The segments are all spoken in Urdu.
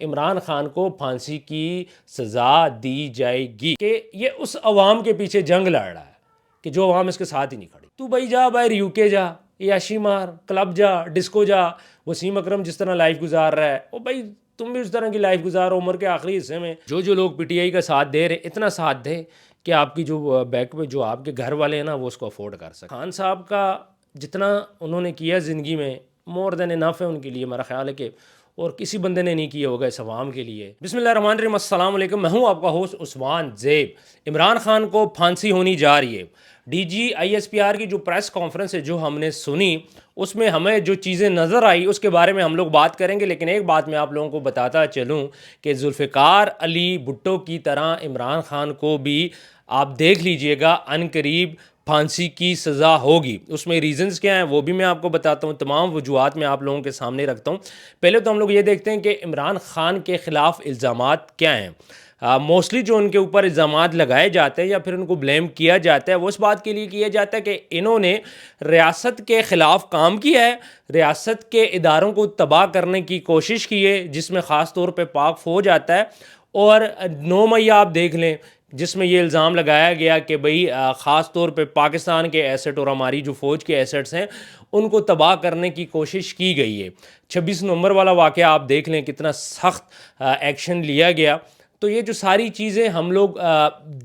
عمران خان کو پھانسی کی سزا دی جائے گی کہ یہ اس عوام کے پیچھے جنگ لڑ رہا ہے کہ جو عوام اس کے ساتھ ہی نہیں کھڑی. تو بھائی جا باہر یو کے جا, عیاشی مار, کلب جا, ڈسکو جا. وسیم اکرم جس طرح لائف گزار رہا ہے وہ بھائی تم بھی اس طرح کی لائف گزارو. عمر کے آخری حصے میں جو لوگ پی ٹی آئی کا ساتھ دے رہے اتنا ساتھ دے کہ آپ کی جو بیک پہ جو آپ کے گھر والے ہیں نا وہ اس کو افورڈ کر سکیں. خان صاحب کا جتنا انہوں نے کیا زندگی میں مور دین انف ہے ان کے لیے. میرا خیال ہے کہ اور کسی بندے نے نہیں کیا ہوگا اس عوام کے لیے. بسم اللہ الرحمن الرحیم. السلام علیکم, میں ہوں آپ کا ہوسٹ عثمان زیب. عمران خان کو پھانسی ہونی جا رہی ہے. D G I S P R کی جو پریس کانفرنس ہے جو ہم نے سنی اس میں ہمیں جو چیزیں نظر آئی اس کے بارے میں ہم لوگ بات کریں گے. لیکن ایک بات میں آپ لوگوں کو بتاتا چلوں کہ ذوالفقار علی بھٹو کی طرح عمران خان کو بھی آپ دیکھ لیجئے گا ان قریب پھانسی کی سزا ہوگی. اس میں ریزنز کیا ہیں وہ بھی میں آپ کو بتاتا ہوں. تمام وجوہات میں آپ لوگوں کے سامنے رکھتا ہوں. پہلے تو ہم لوگ یہ دیکھتے ہیں کہ عمران خان کے خلاف الزامات کیا ہیں. موسٹلی جو ان کے اوپر الزامات لگائے جاتے ہیں یا پھر ان کو بلیم کیا جاتا ہے وہ اس بات کے لیے کیا جاتا ہے کہ انہوں نے ریاست کے خلاف کام کیا ہے, ریاست کے اداروں کو تباہ کرنے کی کوشش کی ہے, جس میں خاص طور پہ پاک فوج آتا ہے. اور 9 مئی آپ دیکھ لیں جس میں یہ الزام لگایا گیا کہ بھئی خاص طور پہ پاکستان کے ایسٹ اور ہماری جو فوج کے ایسٹس ہیں ان کو تباہ کرنے کی کوشش کی گئی ہے. 26 نومبر والا واقعہ آپ دیکھ لیں کتنا سخت ایکشن لیا گیا. تو یہ جو ساری چیزیں ہم لوگ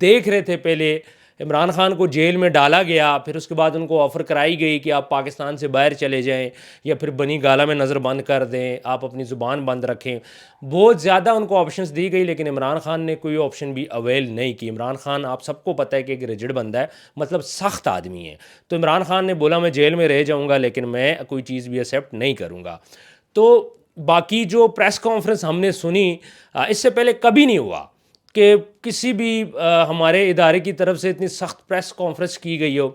دیکھ رہے تھے, پہلے عمران خان کو جیل میں ڈالا گیا, پھر اس کے بعد ان کو آفر کرائی گئی کہ آپ پاکستان سے باہر چلے جائیں یا پھر بنی گالہ میں نظر بند کر دیں, آپ اپنی زبان بند رکھیں. بہت زیادہ ان کو آپشنز دی گئی لیکن عمران خان نے کوئی آپشن بھی اویل نہیں کی. عمران خان آپ سب کو پتہ ہے کہ ایک رجڈ بندہ ہے, مطلب سخت آدمی ہے. تو عمران خان نے بولا میں جیل میں رہ جاؤں گا لیکن میں کوئی چیز بھی ایکسیپٹ نہیں کروں گا. تو باقی جو پریس کانفرنس ہم نے سنی اس سے پہلے کبھی نہیں ہوا کہ کسی بھی ہمارے ادارے کی طرف سے اتنی سخت پریس کانفرنس کی گئی ہو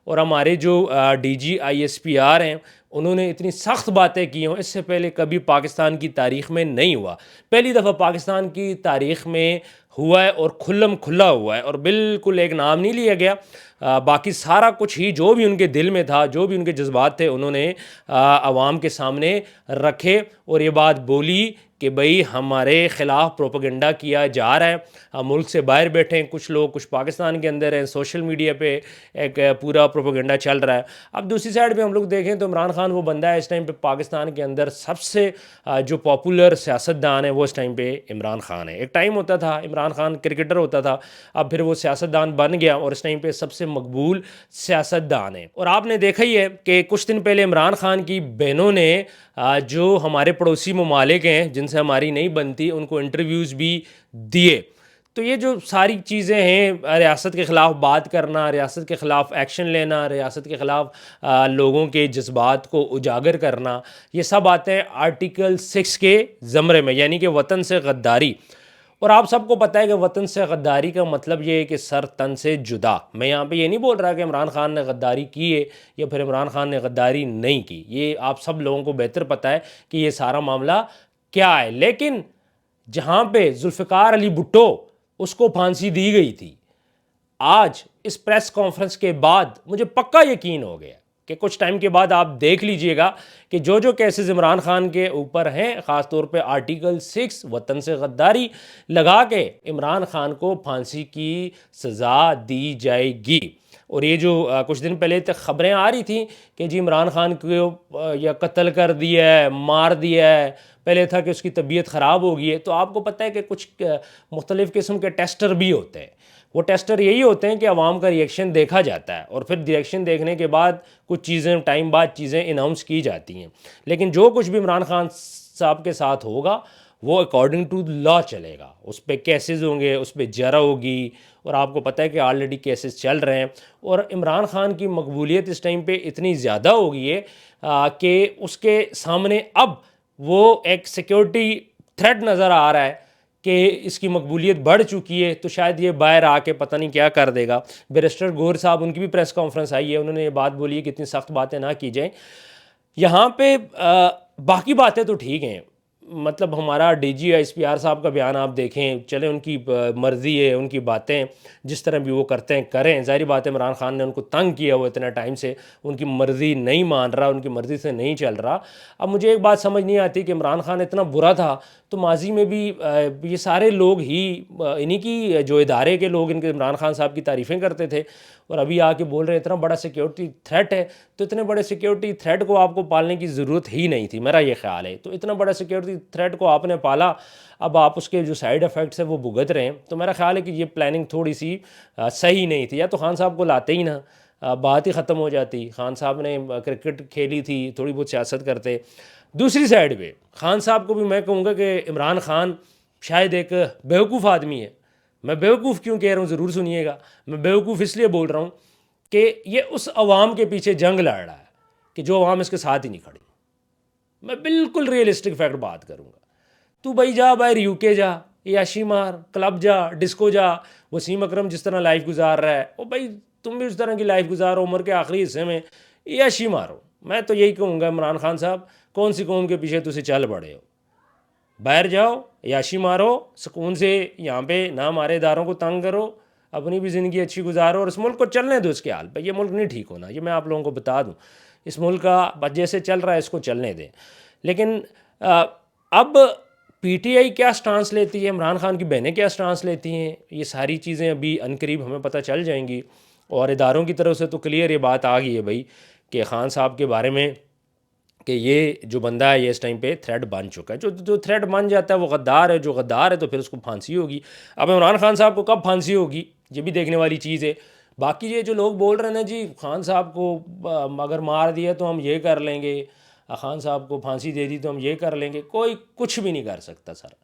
اور ہمارے جو D G I S P R ہیں انہوں نے اتنی سخت باتیں کی ہوں. اس سے پہلے کبھی پاکستان کی تاریخ میں نہیں ہوا. پہلی دفعہ پاکستان کی تاریخ میں ہوا ہے اور کھلم کھلا ہوا ہے اور بالکل ایک نام نہیں لیا گیا. باقی سارا کچھ ہی جو بھی ان کے دل میں تھا, جو بھی ان کے جذبات تھے انہوں نے عوام کے سامنے رکھے اور یہ بات بولی کہ بھئی ہمارے خلاف پروپیگنڈا کیا جا رہا ہے. ہم ملک سے باہر بیٹھے ہیں کچھ لوگ, کچھ پاکستان کے اندر ہیں, سوشل میڈیا پہ ایک پورا پروپیگنڈا چل رہا ہے. اب دوسری سائڈ پہ ہم لوگ دیکھیں تو عمران خان وہ بندہ ہے اس ٹائم پہ پاکستان کے اندر سب سے جو پاپولر سیاستدان ہے وہ اس ٹائم پہ عمران خان ہے. ایک ٹائم ہوتا تھا عمران خان کرکٹر ہوتا تھا, اب پھر وہ سیاستدان بن گیا اور اس ٹائم پہ سب سے مقبول سیاستدان ہے. اور آپ نے دیکھا ہی ہے کہ کچھ دن پہلے عمران خان کی بہنوں نے جو ہمارے پڑوسی ممالک ہیں جن سے ہماری نہیں بنتی ان کو انٹرویوز بھی دیے. تو یہ جو ساری چیزیں ہیں, ریاست کے خلاف بات کرنا, ریاست کے خلاف ایکشن لینا, ریاست کے خلاف لوگوں کے جذبات کو اجاگر کرنا, یہ سب آتے ہیں آرٹیکل 6 کے زمرے میں, یعنی کہ وطن سے غداری. اور آپ سب کو پتہ ہے کہ وطن سے غداری کا مطلب یہ ہے کہ سر تن سے جدا. میں یہاں پہ یہ نہیں بول رہا کہ عمران خان نے غداری کی ہے یا پھر عمران خان نے غداری نہیں کی, یہ آپ سب لوگوں کو بہتر پتہ ہے کہ یہ سارا معاملہ کیا ہے. لیکن جہاں پہ ذوالفقار علی بھٹو اس کو پھانسی دی گئی تھی, آج اس پریس کانفرنس کے بعد مجھے پکا یقین ہو گیا کہ کچھ ٹائم کے بعد آپ دیکھ لیجئے گا کہ جو کیسز عمران خان کے اوپر ہیں, خاص طور پہ آرٹیکل 6 وطن سے غداری لگا کے عمران خان کو پھانسی کی سزا دی جائے گی. اور یہ جو کچھ دن پہلے تک خبریں آ رہی تھیں کہ جی عمران خان کو یا قتل کر دیا ہے, مار دیا ہے, پہلے تھا کہ اس کی طبیعت خراب ہو گئی ہے, تو آپ کو پتہ ہے کہ کچھ مختلف قسم کے ٹیسٹر بھی ہوتے ہیں. وہ ٹیسٹر یہی ہوتے ہیں کہ عوام کا ریئیکشن دیکھا جاتا ہے اور پھر ریئیکشن دیکھنے کے بعد کچھ چیزیں ٹائم بعد چیزیں اناؤنس کی جاتی ہیں. لیکن جو کچھ بھی عمران خان صاحب کے ساتھ ہوگا وہ اکارڈنگ ٹو لا چلے گا. اس پہ کیسز ہوں گے, اس پہ جرا ہوگی, اور آپ کو پتہ ہے کہ آلریڈی کیسز چل رہے ہیں. اور عمران خان کی مقبولیت اس ٹائم پہ اتنی زیادہ ہو گئی ہے کہ اس کے سامنے اب وہ ایک سیکیورٹی تھریٹ نظر آ رہا ہے کہ اس کی مقبولیت بڑھ چکی ہے. تو شاید یہ باہر آ کے پتہ نہیں کیا کر دے گا. بیرسٹر گور صاحب ان کی بھی پریس کانفرنس آئی ہے, انہوں نے یہ بات بولی ہے کہ اتنی سخت باتیں نہ کی جائیں. یہاں پہ باقی باتیں تو ٹھیک ہیں, مطلب ہمارا D G S P R صاحب کا بیان آپ دیکھیں، چلیں ان کی مرضی ہے، ان کی باتیں جس طرح بھی وہ کرتے ہیں کریں، ظاہری بات ہے عمران خان نے ان کو تنگ کیا وہ اتنا ٹائم سے، ان کی مرضی نہیں مان رہا، ان کی مرضی سے نہیں چل رہا۔ اب مجھے ایک بات سمجھ نہیں آتی کہ عمران خان اتنا برا تھا تو ماضی میں بھی یہ سارے لوگ ہی انہی کی جو ادارے کے لوگ ان کے عمران خان صاحب کی تعریفیں کرتے تھے، اور ابھی آ کے بول رہے ہیں اتنا بڑا سیکیورٹی تھریٹ ہے، تو اتنے بڑے سیکیورٹی تھریٹ کو آپ کو پالنے کی ضرورت ہی نہیں تھی، میرا یہ خیال ہے۔ تو اتنا بڑا سیکیورٹی تھریٹ کو آپ نے پالا، اب آپ اس کے جو سائیڈ ایفیکٹس ہیں وہ بھگت رہے ہیں، تو میرا خیال ہے کہ یہ پلاننگ تھوڑی سی صحیح نہیں تھی، یا تو خان صاحب کو لاتے ہی نہ، بات ہی ختم ہو جاتی۔ خان صاحب نے کرکٹ کھیلی تھی، تھوڑی بہت سیاست کرتے۔ دوسری سائیڈ پہ خان صاحب کو بھی میں کہوں گا کہ عمران خان شاید ایک بیوقوف آدمی ہے۔ میں بیوقوف کیوں کہہ رہا ہوں ضرور سنیے گا، میں بیوقوف اس لیے بول رہا ہوں کہ یہ اس عوام کے پیچھے جنگ لڑ رہا ہے کہ جو عوام اس کے ساتھ ہی نہیں کھڑی۔ میں بالکل ریئلسٹک فیکٹ بات کروں گا۔ تو بھائی جا باہر یو کے جا، عیاشی مار، کلب جا، ڈسکو جا، وسیم اکرم جس طرح لائف گزار رہا ہے وہ بھائی تم بھی اس طرح کی لائف گزارو، عمر کے آخری حصے میں عیاشی مارو۔ میں تو یہی کہوں گا عمران خان صاحب، کون سی قوم کے پیچھے تسی چل پڑے ہو؟ باہر جاؤ، عیاشی مارو سکون سے، یہاں پہ نہ ہمارے اداروں کو تنگ کرو، اپنی بھی زندگی اچھی گزارو، اور اس ملک کو چلنے دو اس کے حال پہ۔ یہ ملک نہیں ٹھیک ہونا، یہ میں آپ لوگوں کو بتا دوں۔ اس ملک کا جیسے چل رہا ہے اس کو چلنے دیں۔ لیکن اب پی ٹی آئی کیا سٹانس لیتی ہے، عمران خان کی بہنیں کیا سٹانس لیتی ہیں، یہ ساری چیزیں ابھی عنقریب ہمیں پتہ چل جائیں گی، اور اداروں کی طرف سے تو کلیئر یہ بات آ گئی ہے بھائی کہ خان صاحب کے بارے میں کہ یہ جو بندہ ہے یہ اس ٹائم پہ تھریٹ بن چکا ہے۔ جو تھریٹ بن جاتا ہے وہ غدار ہے، جو غدار ہے تو پھر اس کو پھانسی ہوگی۔ اب عمران خان صاحب کو کب پھانسی ہوگی یہ بھی دیکھنے والی چیز ہے۔ باقی یہ جو لوگ بول رہے ہیں نا جی خان صاحب کو اگر مار دیا تو ہم یہ کر لیں گے، خان صاحب کو پھانسی دے دی تو ہم یہ کر لیں گے، کوئی کچھ بھی نہیں کر سکتا سر۔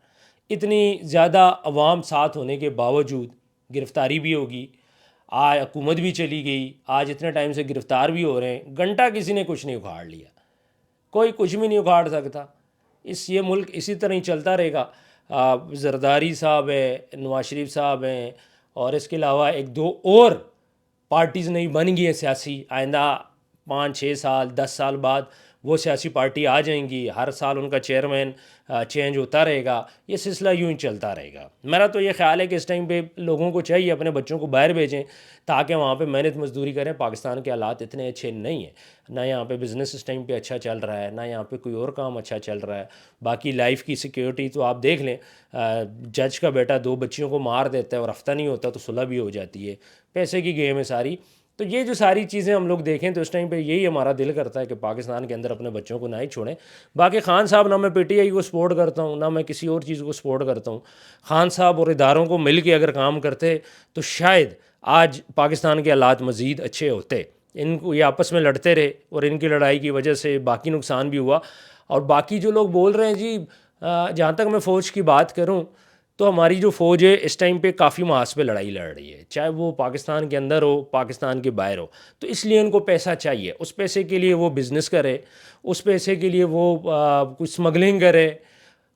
اتنی زیادہ عوام ساتھ ہونے کے باوجود گرفتاری بھی ہوگی، آج حکومت بھی چلی گئی، آج اتنے ٹائم سے گرفتار بھی ہو رہے ہیں، گھنٹہ کسی نے کچھ نہیں اکھاڑ لیا، کوئی کچھ بھی نہیں اکھاڑ سکتا۔ یہ ملک اسی طرح ہی چلتا رہے گا۔ زرداری صاحب ہے، نواز شریف صاحب ہیں، اور اس کے علاوہ ایک دو اور پارٹیز نئی بن گئی ہیں سیاسی، آئندہ 5 6 سال 10 سال بعد وہ سیاسی پارٹی آ جائیں گی، ہر سال ان کا چیئرمین چینج ہوتا رہے گا، یہ سلسلہ یوں ہی چلتا رہے گا۔ میرا تو یہ خیال ہے کہ اس ٹائم پہ لوگوں کو چاہیے اپنے بچوں کو باہر بھیجیں تاکہ وہاں پہ محنت مزدوری کریں۔ پاکستان کے حالات اتنے اچھے نہیں ہیں، نہ یہاں پہ بزنس اس ٹائم پہ اچھا چل رہا ہے، نہ یہاں پہ کوئی اور کام اچھا چل رہا ہے۔ باقی لائف کی سیکیورٹی تو آپ دیکھ لیں، جج کا بیٹا 2 بچیوں کو مار دیتا ہے اور ہفتہ نہیں ہوتا تو صلح بھی ہو جاتی ہے، پیسے کی گیم ہے ساری۔ تو یہ جو ساری چیزیں ہم لوگ دیکھیں تو اس ٹائم پہ یہی ہمارا دل کرتا ہے کہ پاکستان کے اندر اپنے بچوں کو نہ ہی چھوڑیں۔ باقی خان صاحب نہ میں پی ٹی آئی کو سپورٹ کرتا ہوں، نہ میں کسی اور چیز کو سپورٹ کرتا ہوں۔ خان صاحب اور اداروں کو مل کے اگر کام کرتے تو شاید آج پاکستان کے حالات مزید اچھے ہوتے۔ ان کو یہ آپس میں لڑتے رہے اور ان کی لڑائی کی وجہ سے باقی نقصان بھی ہوا۔ اور باقی جو لوگ بول رہے ہیں جی جہاں تک میں فوج کی بات کروں تو ہماری جو فوج ہے اس ٹائم پہ کافی محاذ پہ لڑائی لڑ رہی ہے، چاہے وہ پاکستان کے اندر ہو پاکستان کے باہر ہو، تو اس لیے ان کو پیسہ چاہیے، اس پیسے کے لیے وہ بزنس کرے، اس پیسے کے لیے وہ کچھ سمگلنگ کرے،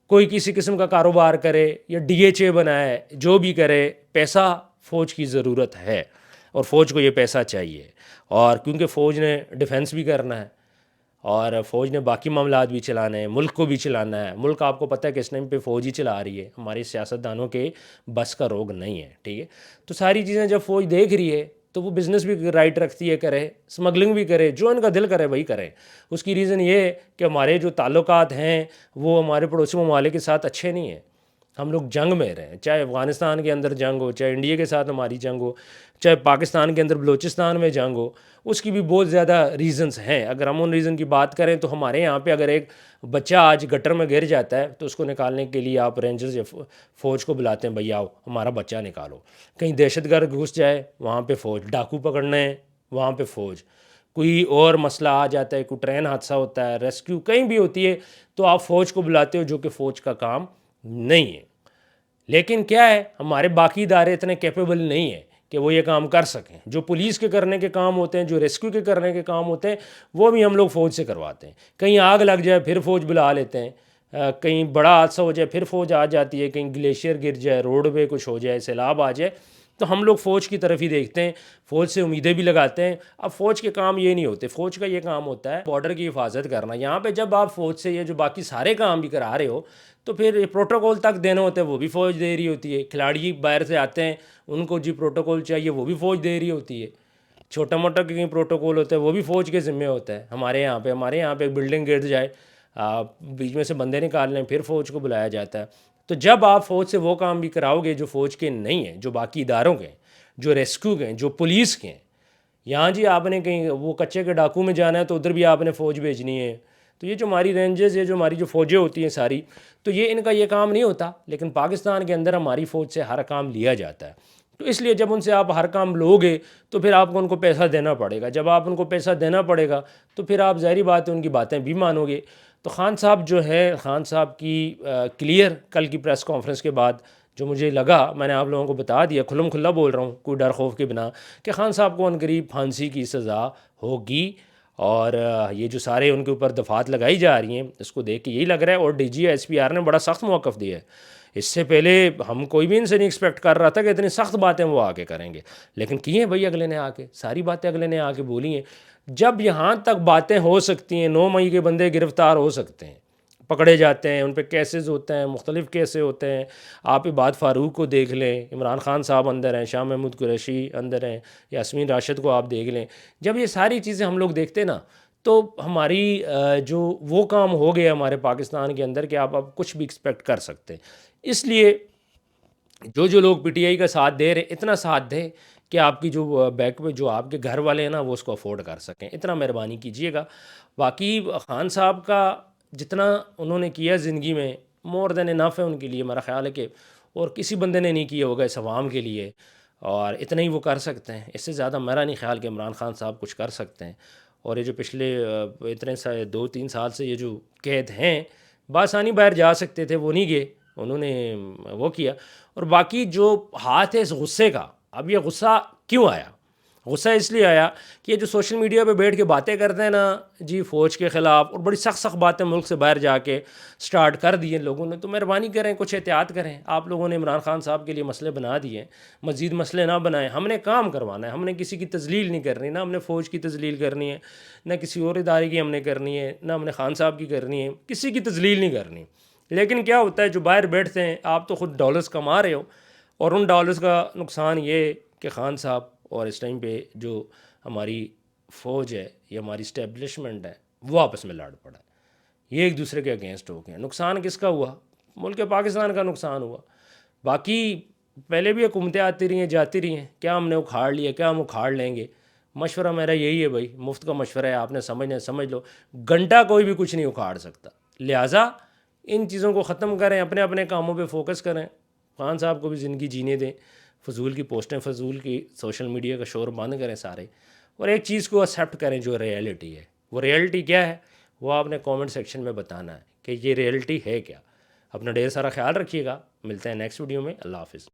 کوئی کسی قسم کا کاروبار کرے یا ڈی ایچ اے بنائے، جو بھی کرے، پیسہ فوج کی ضرورت ہے اور فوج کو یہ پیسہ چاہیے۔ اور کیونکہ فوج نے ڈیفنس بھی کرنا ہے اور فوج نے باقی معاملات بھی چلانے ہیں، ملک کو بھی چلانا ہے۔ ملک آپ کو پتہ ہے کہ اس ٹائم پہ فوج ہی چلا رہی ہے، ہماری سیاستدانوں کے بس کا روگ نہیں ہے، ٹھیک ہے۔ تو ساری چیزیں جب فوج دیکھ رہی ہے تو وہ بزنس بھی رائٹ رکھتی ہے، کرے، سمگلنگ بھی کرے، جو ان کا دل کرے وہی کرے۔ اس کی ریزن یہ ہے کہ ہمارے جو تعلقات ہیں وہ ہمارے پڑوسی ممالک کے ساتھ اچھے نہیں ہیں، ہم لوگ جنگ میں رہے ہیں، چاہے افغانستان کے اندر جنگ ہو، چاہے انڈیا کے ساتھ ہماری جنگ ہو، چاہے پاکستان کے اندر بلوچستان میں جنگ ہو، اس کی بھی بہت زیادہ ریزنز ہیں۔ اگر ہم ان ریزن کی بات کریں تو ہمارے یہاں پہ اگر ایک بچہ آج گٹر میں گر جاتا ہے تو اس کو نکالنے کے لیے آپ رینجرز یا فوج کو بلاتے ہیں، بھئی آؤ ہمارا بچہ نکالو۔ کہیں دہشت گرد گھس جائے وہاں پہ فوج، ڈاکو پکڑنا ہے وہاں پہ فوج، کوئی اور مسئلہ آ جاتا ہے، کوئی ٹرین حادثہ ہوتا ہے، ریسکیو کہیں بھی ہوتی ہے تو آپ فوج کو بلاتے ہو، جو کہ فوج کا کام نہیں ہے۔ لیکن کیا ہے، ہمارے باقی ادارے اتنے کیپیبل نہیں ہیں کہ وہ یہ کام کر سکیں۔ جو پولیس کے کرنے کے کام ہوتے ہیں، جو ریسکیو کے کرنے کے کام ہوتے ہیں، وہ بھی ہم لوگ فوج سے کرواتے ہیں۔ کہیں آگ لگ جائے پھر فوج بلا لیتے ہیں، کہیں بڑا حادثہ ہو جائے پھر فوج آ جاتی ہے، کہیں گلیشیئر گر جائے، روڈ پہ کچھ ہو جائے، سیلاب آ جائے تو ہم لوگ فوج کی طرف ہی دیکھتے ہیں، فوج سے امیدیں بھی لگاتے ہیں. اب فوج کے کام یہ نہیں ہوتے، فوج کا یہ کام ہوتا ہے بارڈر کی حفاظت کرنا. یہاں پہ جب آپ فوج سے یہ جو باقی سارے کام بھی کرا رہے ہو تو پھر پروٹوکول تک دینا ہوتا ہے، وہ بھی فوج دے رہی ہوتی ہے. کھلاڑی باہر سے آتے ہیں، ان کو جی پروٹوکول چاہیے، وہ بھی فوج دے رہی ہوتی ہے. چھوٹا موٹا کہیں پروٹوکول ہوتا ہے وہ بھی فوج کے ذمہ ہوتا ہے. ہمارے یہاں پہ ایک بلڈنگ گر جائے، بیچ میں سے بندے نکال لیں، پھر فوج کو بلایا جاتا ہے. تو جب آپ فوج سے وہ کام بھی کراؤ گے جو فوج کے نہیں ہیں، جو باقی اداروں کے ہیں، جو ریسکیو کے ہیں، جو پولیس کے ہیں، یہاں جی آپ نے کہیں وہ کچے کے ڈاکو میں جانا ہے تو ادھر بھی آپ نے فوج بھیجنی ہے. تو یہ جو ہماری رینجز، یہ جو ہماری جو فوجیں ہوتی ہیں ساری، تو یہ ان کا یہ کام نہیں ہوتا. لیکن پاکستان کے اندر ہماری فوج سے ہر کام لیا جاتا ہے. تو اس لیے جب ان سے آپ ہر کام لو گے تو پھر آپ کو ان کو پیسہ دینا پڑے گا. جب آپ ان کو پیسہ دینا پڑے گا تو پھر آپ ظاہری بات ہے ان کی باتیں بھی مانو گے. تو خان صاحب جو ہے، خان صاحب کی کلیئر کل کی پریس کانفرنس کے بعد جو مجھے لگا، میں نے آپ لوگوں کو بتا دیا، کھلم کھلا بول رہا ہوں، کوئی ڈر خوف کے بنا، کہ خان صاحب کو عنقریب پھانسی کی سزا ہوگی. اور یہ جو سارے ان کے اوپر دفعات لگائی جا رہی ہیں، اس کو دیکھ کے یہی لگ رہا ہے. اور D G S P R نے بڑا سخت موقف دیا ہے. اس سے پہلے ہم کوئی بھی ان سے نہیں ایکسپیکٹ کر رہا تھا کہ اتنی سخت باتیں وہ آ کے کریں گے، لیکن کی ہیں بھائی اگلے نے آ کے ساری باتیں اگلے نے آ کے بولی ہیں. جب یہاں تک باتیں ہو سکتی ہیں، 9 مئی کے بندے گرفتار ہو سکتے ہیں، پکڑے جاتے ہیں، ان پہ کیسز ہوتے ہیں، مختلف کیسے ہوتے ہیں. آپ عباد فاروق کو دیکھ لیں، عمران خان صاحب اندر ہیں، شاہ محمود قریشی اندر ہیں، یاسمین راشد کو آپ دیکھ لیں. جب یہ ساری چیزیں ہم لوگ دیکھتے نا تو ہماری جو وہ کام ہو گیا ہمارے پاکستان کے اندر کہ آپ اب کچھ بھی ایکسپیکٹ کر سکتے ہیں. اس لیے جو لوگ پی ٹی آئی کا ساتھ دے رہے، اتنا ساتھ دیں کہ آپ کی جو بیک میں جو آپ کے گھر والے ہیں نا وہ اس کو افورڈ کر سکیں. اتنا مہربانی کیجیے گا. باقی خان صاحب کا جتنا انہوں نے کیا زندگی میں مور دین انف ہے ان کے لیے، میرا خیال ہے کہ اور کسی بندے نے نہیں کیا ہوگا اس عوام کے لیے، اور اتنا ہی وہ کر سکتے ہیں. اس سے زیادہ میرا نہیں خیال کہ عمران خان صاحب کچھ کر سکتے ہیں. اور یہ جو پچھلے اتنے 2-3 سال سے یہ جو قید ہیں، بآسانی باہر جا سکتے تھے، وہ نہیں گئے، انہوں نے وہ کیا. اور باقی جو ہاتھ ہے اس غصے کا، اب یہ غصہ کیوں آیا؟ غصہ اس لیے آیا کہ یہ جو سوشل میڈیا پہ بیٹھ کے باتیں کرتے ہیں نا جی فوج کے خلاف، اور بڑی سخت باتیں ملک سے باہر جا کے سٹارٹ کر دی ہیں لوگوں نے، تو مہربانی کریں کچھ احتیاط کریں. آپ لوگوں نے عمران خان صاحب کے لیے مسئلے بنا دیے ہیں، مزید مسئلے نہ بنائیں. ہم نے کام کروانا ہے، ہم نے کسی کی تذلیل نہیں کرنی، نہ ہم نے فوج کی تذلیل کرنی ہے، نہ کسی اور ادارے کی ہم نے کرنی ہے، نہ ہم نے خان صاحب کی کرنی ہے. کسی کی تذلیل نہیں کرنی. لیکن کیا ہوتا ہے جو باہر بیٹھتے ہیں، آپ تو خود ڈالرز کما رہے ہو، اور ان ڈالرز کا نقصان یہ کہ خان صاحب اور اس ٹائم پہ جو ہماری فوج ہے یا ہماری اسٹیبلشمنٹ ہے وہ آپس میں لڑ پڑا ہے، یہ ایک دوسرے کے اگینسٹ ہو گئے. نقصان کس کا ہوا؟ ملک پاکستان کا نقصان ہوا. باقی پہلے بھی حکومتیں آتی رہی ہیں جاتی رہی ہیں، کیا ہم نے اکھاڑ لیا، کیا ہم اکھاڑ لیں گے؟ مشورہ میرا یہی ہے بھائی، مفت کا مشورہ ہے، آپ نے سمجھنا سمجھ لو. گھنٹہ کوئی بھی کچھ نہیں اکھاڑ سکتا. لہٰذا ان چیزوں کو ختم کریں، اپنے اپنے کاموں پہ فوکس کریں. خان صاحب کو بھی زندگی جینے دیں، فضول کی پوسٹیں، فضول کی سوشل میڈیا کا شور بند کریں سارے. اور ایک چیز کو ایکسیپٹ کریں جو ریئلٹی ہے. وہ ریئلٹی کیا ہے وہ آپ نے کامنٹ سیکشن میں بتانا ہے کہ یہ ریئلٹی ہے کیا. اپنا ڈھیر سارا خیال رکھیے گا. ملتے ہیں نیکسٹ ویڈیو میں. اللہ حافظ.